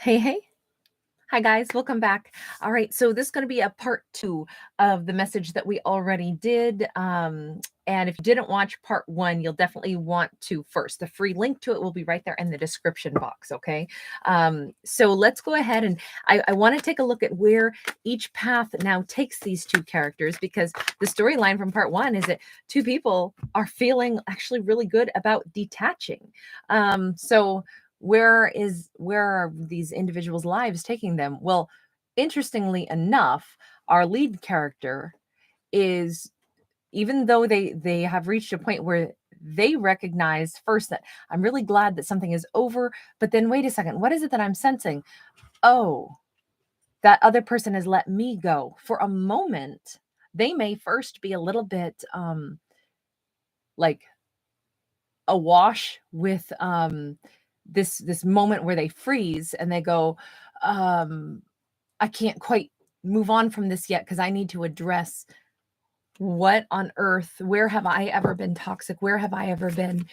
Hey, hey. Hi, guys. Welcome back. All right. So this is going to be a part 2 of the message that we already did. And if you didn't watch part 1, you'll definitely want to first. The free link to it will be right there in the description box. Okay. So let's go ahead and I want to take a look at where each path now takes these two characters, because the storyline from part 1 is that two people are feeling actually really good about detaching. So where are these individuals' lives taking them? Well, interestingly enough, our lead character is, even though they have reached a point where they recognize first that I'm really glad that something is over, but then wait a second, what is it that I'm sensing? Oh, that other person has let me go. For a moment, they may first be a little bit like awash with this moment where they freeze and they go, I can't quite move on from this yet because I need to address what on earth, where have I ever been toxic? Where have I ever been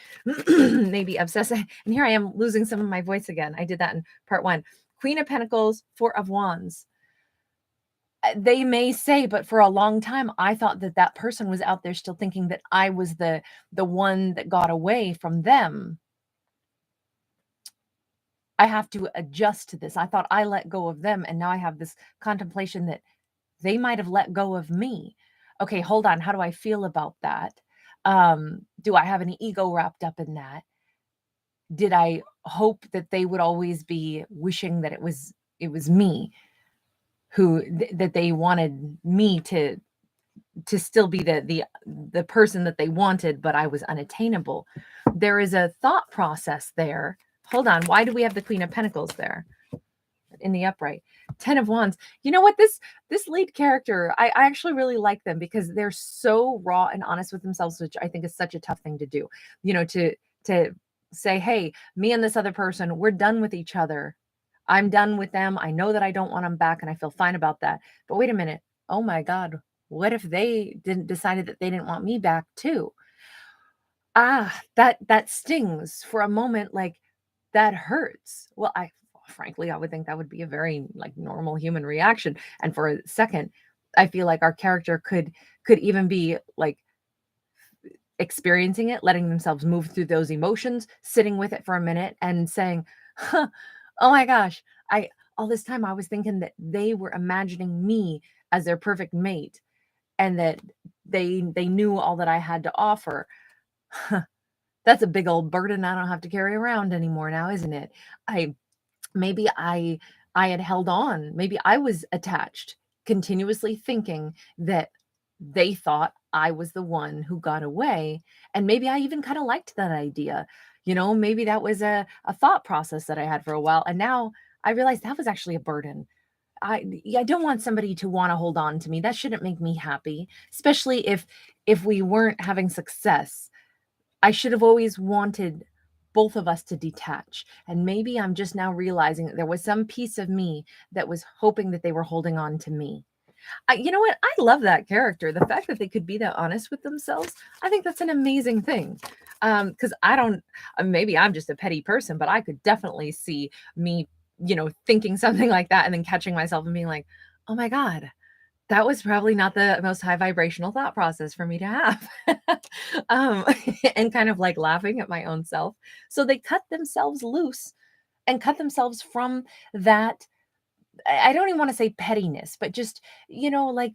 maybe obsessed? And here I am losing some of my voice again. I did that in part 1. Queen of Pentacles, Four of Wands. They may say, but for a long time, I thought that that person was out there still thinking that I was the one that got away from them. I have to adjust to this. I thought I let go of them, and now I have this contemplation that they might have let go of me. Okay, hold on. How do I feel about that? Do I have any ego wrapped up in that? Did I hope that they would always be wishing that it was me who that they wanted me to still be the person that they wanted, but I was unattainable? There is a thought process there. Hold on. Why do we have the Queen of Pentacles there in the upright? 10 of Wands. You know what? This lead character, I actually really like them because they're so raw and honest with themselves, which I think is such a tough thing to do. You know, to say, hey, me and this other person, we're done with each other. I'm done with them. I know that I don't want them back, and I feel fine about that. But wait a minute. Oh my God. What if they decided that they didn't want me back too? That stings for a moment. Like, that hurts. Well, frankly, I would think that would be a very like normal human reaction. And for a second, I feel like our character could even be like experiencing it, letting themselves move through those emotions, sitting with it for a minute and saying, huh, oh my gosh, all this time I was thinking that they were imagining me as their perfect mate, and that they knew all that I had to offer. That's a big old burden I don't have to carry around anymore now, isn't it? Maybe I had held on. Maybe I was attached, continuously thinking that they thought I was the one who got away. And maybe I even kind of liked that idea. You know, maybe that was a thought process that I had for a while. And now I realized that was actually a burden. I don't want somebody to want to hold on to me. That shouldn't make me happy, especially if we weren't having success. I should have always wanted both of us to detach. And maybe I'm just now realizing that there was some piece of me that was hoping that they were holding on to me. You know what? I love that character. The fact that they could be that honest with themselves, I think that's an amazing thing. Because I don't, maybe I'm just a petty person, but I could definitely see me, thinking something like that and then catching myself and being like, oh my God, that was probably not the most high vibrational thought process for me to have. um, and kind of like laughing at my own self. So they cut themselves loose and cut themselves from that. I don't even want to say pettiness, but just, like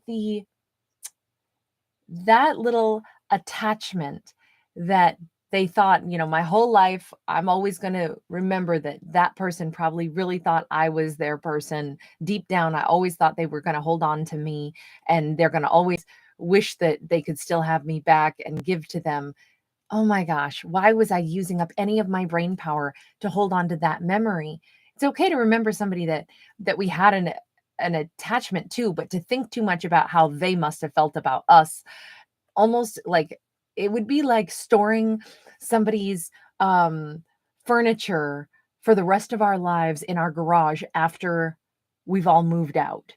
that little attachment that they thought, my whole life, I'm always going to remember that that person probably really thought I was their person. Deep down, I always thought they were going to hold on to me, and they're going to always wish that they could still have me back and give to them. Oh my gosh, why was I using up any of my brain power to hold on to that memory? It's okay to remember somebody that we had an attachment to, but to think too much about how they must have felt about us, almost like it would be like storing somebody's furniture for the rest of our lives in our garage after we've all moved out,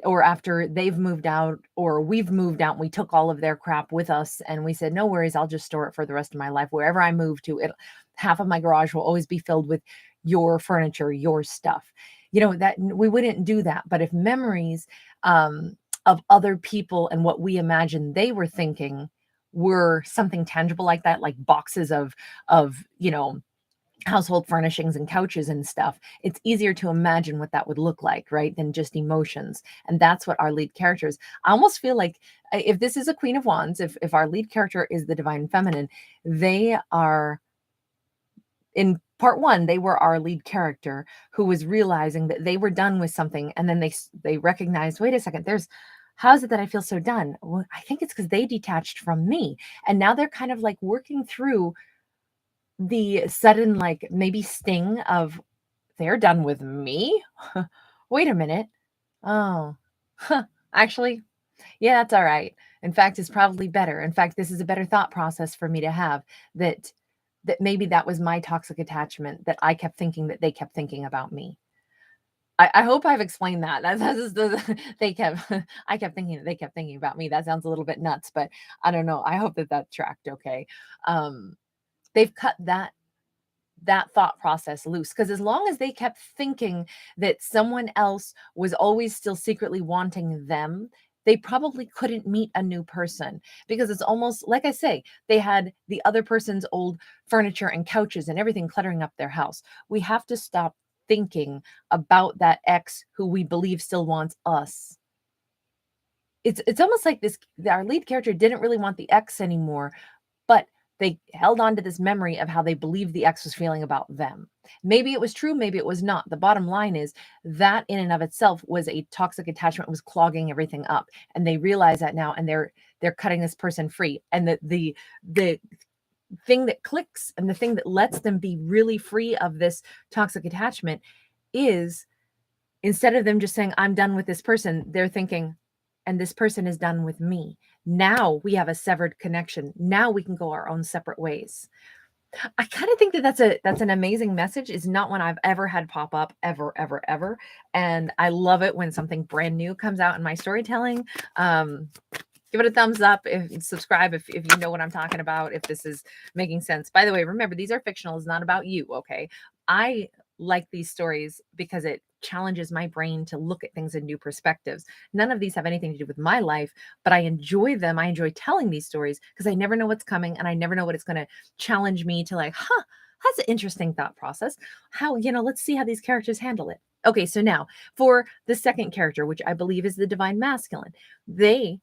or after they've moved out or we've moved out and we took all of their crap with us and we said, no worries, I'll just store it for the rest of my life. Wherever I move to, half of my garage will always be filled with your furniture, your stuff. That we wouldn't do that. But if memories of other people and what we imagine they were thinking were something tangible like that, like boxes of household furnishings and couches and stuff, it's easier to imagine what that would look like, right, than just emotions. And that's what our lead characters, I almost feel like, if this is a Queen of Wands, if our lead character is the divine feminine, they are, in part one, they were our lead character who was realizing that they were done with something, and then they recognized, wait a second, how is it that I feel so done? Well, I think it's because they detached from me, and now they're kind of like working through the sudden, like, maybe sting of, they're done with me. Wait a minute. Oh, actually, yeah, that's all right. In fact, it's probably better. In fact, this is a better thought process for me to have, that maybe that was my toxic attachment, that I kept thinking that they kept thinking about me. I hope I've explained that. That's just I kept thinking that they kept thinking about me. That sounds a little bit nuts, but I don't know. I hope that tracked okay. They've cut that thought process loose, because as long as they kept thinking that someone else was always still secretly wanting them, they probably couldn't meet a new person, because it's almost like, I say, they had the other person's old furniture and couches and everything cluttering up their house. We have to stop thinking about that ex who we believe still wants us. It's almost like our lead character didn't really want the ex anymore, but they held on to this memory of how they believed the ex was feeling about them. Maybe it was true, maybe it was not. The bottom line is that in and of itself was a toxic attachment, was clogging everything up. And they realize that now, and they're cutting this person free. And the thing that clicks, and the thing that lets them be really free of this toxic attachment, is, instead of them just saying, I'm done with this person, they're thinking, and this person is done with me. Now we have a severed connection. Now we can go our own separate ways. I kind of think that that's an amazing message. It's not one I've ever had pop up ever, ever, ever. And I love it when something brand new comes out in my storytelling. Give it a thumbs up, subscribe if you know what I'm talking about, if this is making sense. By the way, remember, these are fictional. It's not about you, okay? I like these stories because it challenges my brain to look at things in new perspectives. None of these have anything to do with my life, but I enjoy them. I enjoy telling these stories because I never know what's coming, and I never know what it's going to challenge me to, like, that's an interesting thought process. How, let's see how these characters handle it. Okay, so now for the second character, which I believe is the divine masculine, they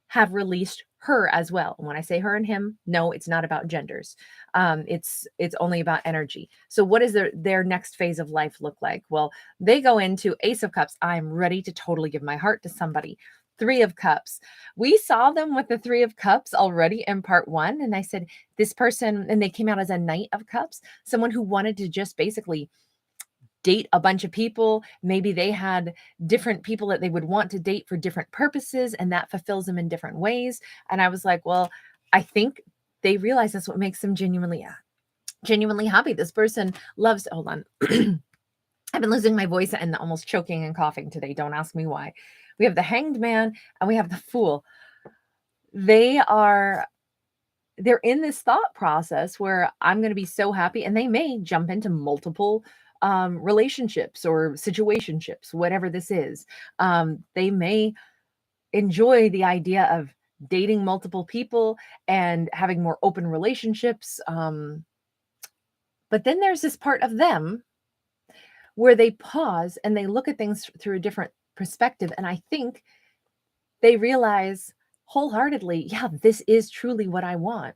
have released her as well. And when I say her and him, no, it's not about genders. It's only about energy. So what does their next phase of life look like? Well, they go into Ace of Cups. I'm ready to totally give my heart to somebody. Three of Cups. We saw them with the Three of Cups already in part one. And I said, this person, and they came out as a Knight of Cups, someone who wanted to just basically date a bunch of people. Maybe they had different people that they would want to date for different purposes, and that fulfills them in different ways. And I was like, well, I think they realize that's what makes them genuinely happy. This person loves, hold on. I've been losing my voice and almost choking and coughing today. Don't ask me why. We have the Hanged Man and we have the Fool. They're in this thought process where I'm going to be so happy, and they may jump into multiple relationships or situationships, whatever this is. They may enjoy the idea of dating multiple people and having more open relationships. But then there's this part of them where they pause and they look at things through a different perspective. And I think they realize wholeheartedly, yeah, this is truly what I want.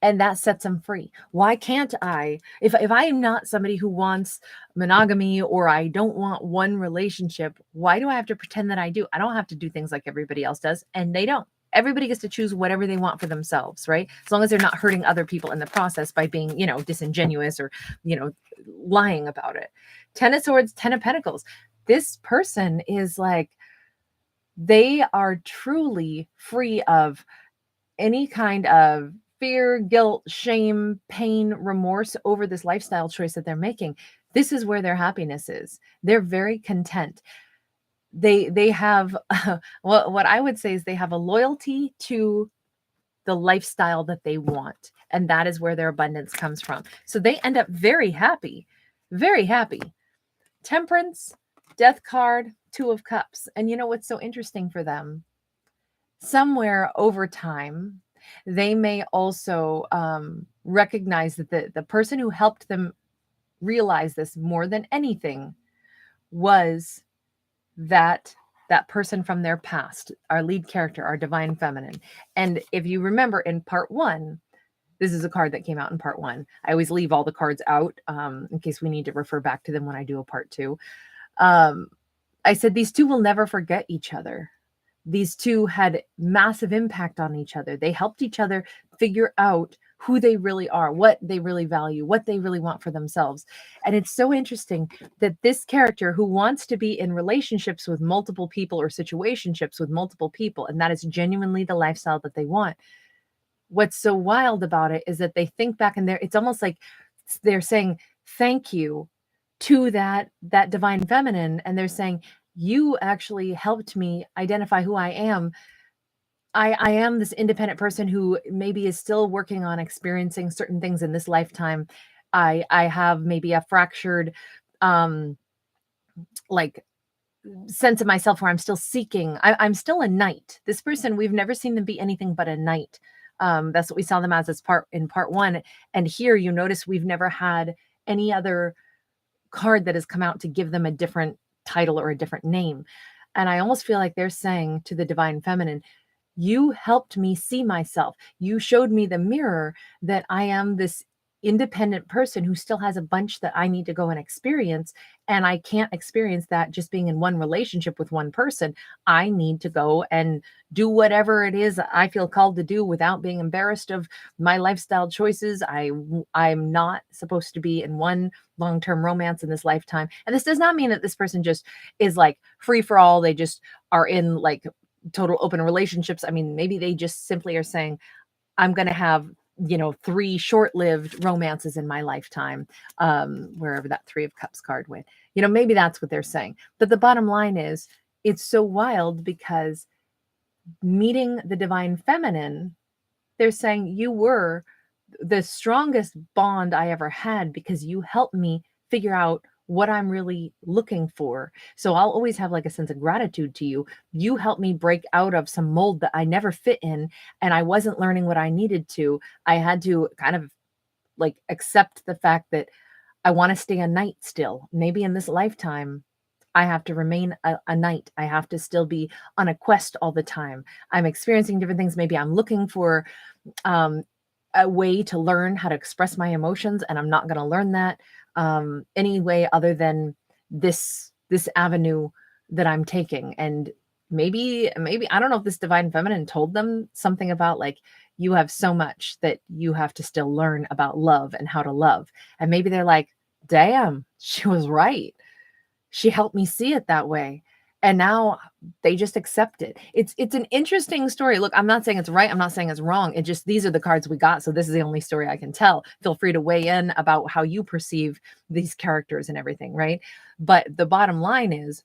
And that sets them free. Why can't I, if I am not somebody who wants monogamy, or I don't want one relationship, why do I have to pretend that I do? I don't have to do things like everybody else does, and they don't. Everybody gets to choose whatever they want for themselves, right? As long as they're not hurting other people in the process by being, disingenuous or, lying about it. Ten of Swords, Ten of Pentacles. This person is like, they are truly free of any kind of fear, guilt, shame, pain, remorse over this lifestyle choice that they're making. This is where their happiness is. They're very content. They have what I would say is they have a loyalty to the lifestyle that they want, and that is where their abundance comes from. So they end up very happy. very happy. Temperance, Death card, Two of Cups. And you know what's so interesting for them? Somewhere over time, they may also recognize that the person who helped them realize this more than anything was that person from their past, our lead character, our divine feminine. And if you remember in part 1, this is a card that came out in part 1. I always leave all the cards out in case we need to refer back to them when I do a part 2. I said these two will never forget each other. These two had massive impact on each other. They helped each other figure out who they really are, what they really value, what they really want for themselves. And it's so interesting that this character who wants to be in relationships with multiple people or situationships with multiple people, and that is genuinely the lifestyle that they want. What's so wild about it is that they think back and it's almost like they're saying thank you to that divine feminine, and they're saying, you actually helped me identify who I am. I am this independent person who maybe is still working on experiencing certain things in this lifetime. I have maybe a fractured like sense of myself where I'm still seeking. I'm still a knight. This person, we've never seen them be anything but a knight. That's what we saw them as part in part 1. And here you notice we've never had any other card that has come out to give them a different title or a different name. And I almost feel like they're saying to the divine feminine, you helped me see myself. You showed me the mirror that I am this independent person who still has a bunch that I need to go and experience. And I can't experience that just being in one relationship with one person. I need to go and do whatever it is I feel called to do without being embarrassed of my lifestyle choices. I'm not supposed to be in one long-term romance in this lifetime. And this does not mean that this person just is like free for all. They just are in like total open relationships. I mean, maybe they just simply are saying, I'm going to have, 3 short-lived romances in my lifetime, wherever that 3 of Cups card went. Maybe that's what they're saying. But the bottom line is, it's so wild because meeting the divine feminine, they're saying you were the strongest bond I ever had because you helped me figure out what I'm really looking for. So I'll always have like a sense of gratitude to you. You helped me break out of some mold that I never fit in, and I wasn't learning what I needed to. I had to kind of like accept the fact that I want to stay a knight still. Maybe in this lifetime, I have to remain a knight. I have to still be on a quest all the time. I'm experiencing different things. Maybe I'm looking for a way to learn how to express my emotions, and I'm not going to learn that any way other than this avenue that I'm taking. And maybe I don't know if this divine feminine told them something about like, you have so much that you have to still learn about love and how to love. And maybe they're like, damn, she was right. She helped me see it that way. And now they just accept it. It's an interesting story. Look, I'm not saying it's right. I'm not saying it's wrong. It just, these are the cards we got. So this is the only story I can tell. Feel free to weigh in about how you perceive these characters and everything, right? But the bottom line is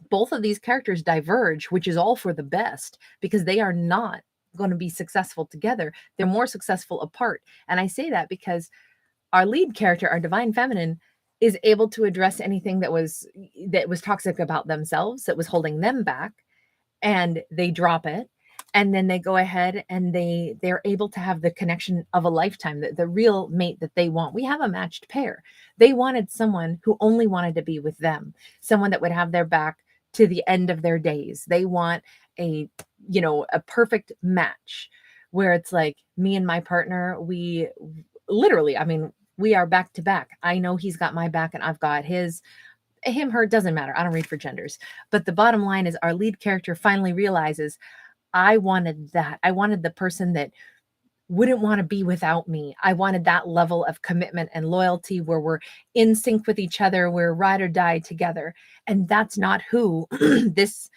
both of these characters diverge, which is all for the best because they are not going to be successful together. They're more successful apart. And I say that because our lead character, our divine feminine, is able to address anything that was toxic about themselves, that was holding them back, and they drop it. And then they go ahead and they're able to have the connection of a lifetime, the real mate that they want. We have a matched pair. They wanted someone who only wanted to be with them, someone that would have their back to the end of their days. They want a perfect match where it's like, me and my partner, we literally, I mean, we are back to back. I know he's got my back and I've got his. Him, her, doesn't matter. I don't read for genders. But the bottom line is our lead character finally realizes, I wanted that. I wanted the person that wouldn't want to be without me. I wanted that level of commitment and loyalty where we're in sync with each other, we're ride or die together. And that's not who this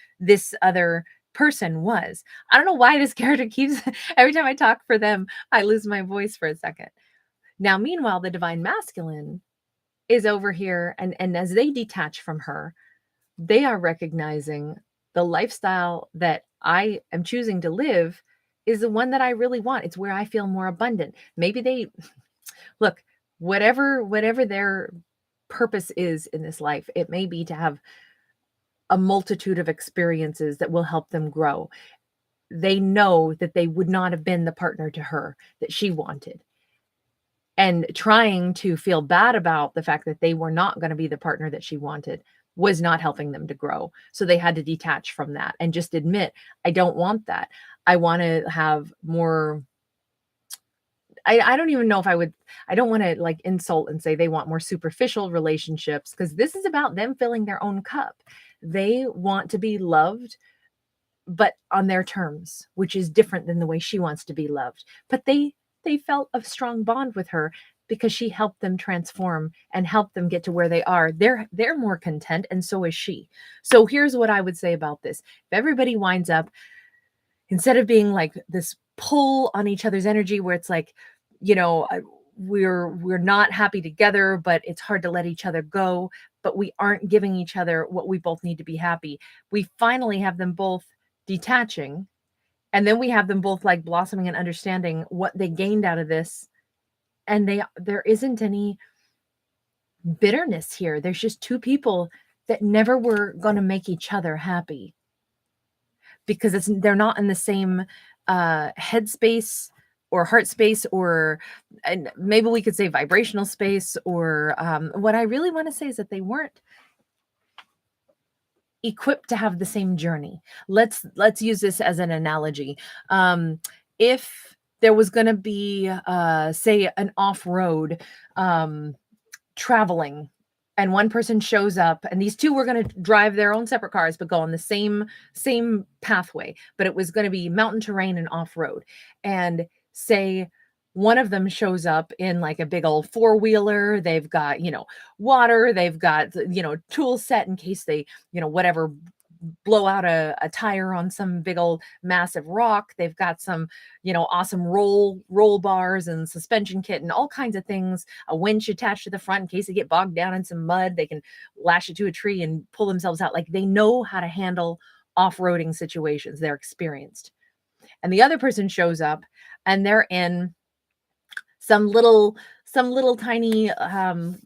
other person was. I don't know why this character keeps, every time I talk for them, I lose my voice for a second. Now, meanwhile, the divine masculine is over here, and as they detach from her, they are recognizing the lifestyle that I am choosing to live is the one that I really want. It's where I feel more abundant. Maybe they look, whatever their purpose is in this life. It may be to have a multitude of experiences that will help them grow. They know that they would not have been the partner to her that she wanted. And trying to feel bad about the fact that they were not going to be the partner that she wanted was not helping them to grow. So they had to detach from that and just admit, I don't want that. I want to have more. I don't even know if I don't want to like insult and say they want more superficial relationships, because this is about them filling their own cup. They want to be loved, but on their terms, which is different than the way she wants to be loved. But they felt a strong bond with her because she helped them transform and helped them get to where they are. They're more content, and so is she. So here's what I would say about this. If everybody winds up, instead of being like this pull on each other's energy where it's like, we're not happy together, but it's hard to let each other go, but we aren't giving each other what we both need to be happy. We finally have them both detaching, and then we have them both like blossoming and understanding what they gained out of this. And there isn't any bitterness here. There's just two people that never were going to make each other happy because they're not in the same headspace or heart space, or and maybe we could say vibrational space, or what I really want to say is that they weren't equipped to have the same journey. Let's use this as an analogy. If there was going to be say an off-road traveling, and one person shows up, and these two were going to drive their own separate cars but go on the same pathway, but it was going to be mountain terrain and off-road, and say one of them shows up in like a big old four-wheeler. They've got, water, they've got, tool set in case they, whatever, blow out a tire on some big old massive rock. They've got some, awesome roll bars and suspension kit and all kinds of things, a winch attached to the front in case they get bogged down in some mud. They can lash it to a tree and pull themselves out. Like, they know how to handle off-roading situations. They're experienced. And the other person shows up and they're in some little tiny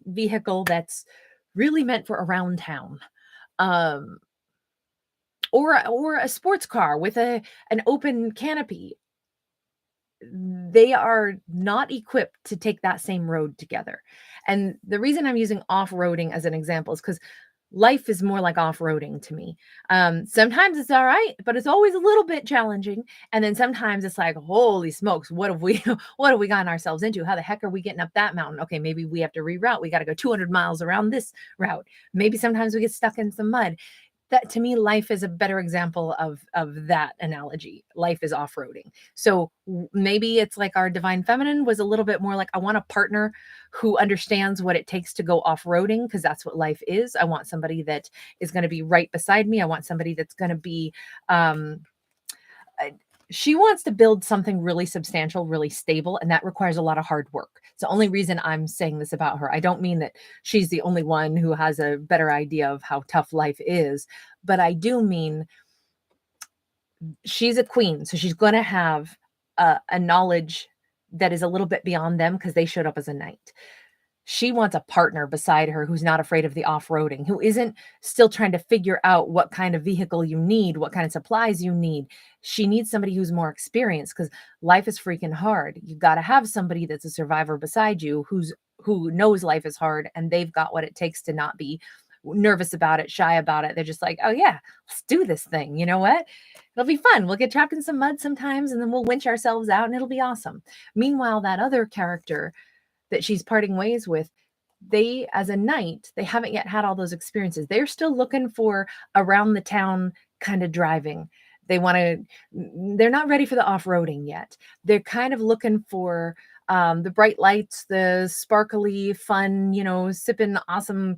vehicle that's really meant for around town, or a sports car with an open canopy. They are not equipped to take that same road together. And the reason I'm using off-roading as an example is because life is more like off-roading to me. Sometimes it's all right, but it's always a little bit challenging. And then sometimes it's like, holy smokes, what have we gotten ourselves into? How the heck are we getting up that mountain? Okay, maybe we have to reroute. We got to go 200 miles around this route. Maybe sometimes we get stuck in some mud. That, to me, life is a better example of that analogy. Life is off-roading. So maybe it's like our divine feminine was a little bit more like, I want a partner who understands what it takes to go off-roading, because that's what life is. I want somebody that is going to be right beside me. I want somebody that's going to be she wants to build something really substantial, really stable, and that requires a lot of hard work. It's the only reason I'm saying this about her. I don't mean that she's the only one who has a better idea of how tough life is, but I do mean she's a queen, so she's going to have a knowledge that is a little bit beyond them because they showed up as a knight. She wants a partner beside her who's not afraid of the off-roading, who isn't still trying to figure out what kind of vehicle you need, what kind of supplies you need. She needs somebody who's more experienced, because life is freaking hard. You got to have somebody that's a survivor beside you who knows life is hard, and they've got what it takes to not be nervous about it, shy about it. They're just like, oh yeah, let's do this thing. You know what? It'll be fun. We'll get trapped in some mud sometimes, and then we'll winch ourselves out, and it'll be awesome. Meanwhile, that other character that she's parting ways with, they, as a knight, they haven't yet had all those experiences. They're still looking for around the town kind of driving. They're not ready for the off-roading yet. They're kind of looking for the bright lights, the sparkly fun, sipping awesome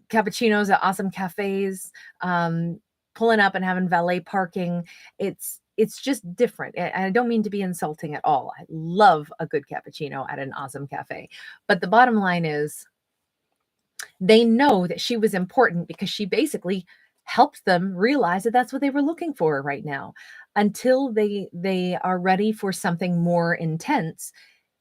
cappuccinos at awesome cafes, pulling up and having valet parking. It's just different. And I don't mean to be insulting at all. I love a good cappuccino at an awesome cafe. But the bottom line is, they know that she was important because she basically helped them realize that that's what they were looking for right now. Until they are ready for something more intense,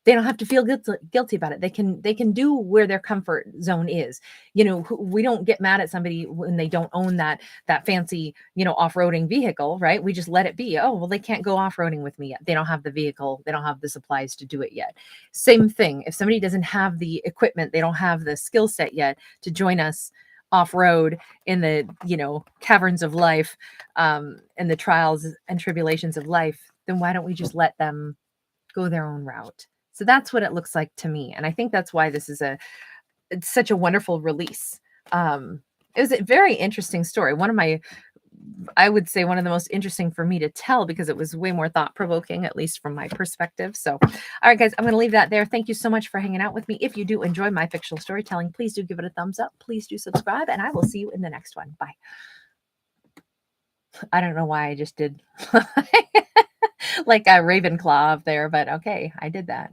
They don't have to feel guilty about it. They can do where their comfort zone is. You know, we don't get mad at somebody when they don't own that fancy, you know, off-roading vehicle, right? We just let it be. Oh, well, they can't go off-roading with me yet. They don't have the vehicle. They don't have the supplies to do it yet. Same thing. If somebody doesn't have the equipment, they don't have the skill set yet to join us off-road in the, you know, caverns of life, and the trials and tribulations of life, then why don't we just let them go their own route? So that's what it looks like to me. And I think that's why this is it's such a wonderful release. It was a very interesting story. I would say one of the most interesting for me to tell, because it was way more thought provoking, at least from my perspective. So, all right, guys, I'm going to leave that there. Thank you so much for hanging out with me. If you do enjoy my fictional storytelling, please do give it a thumbs up. Please do subscribe, and I will see you in the next one. Bye. I don't know why I just did like a Ravenclaw up there, but okay, I did that.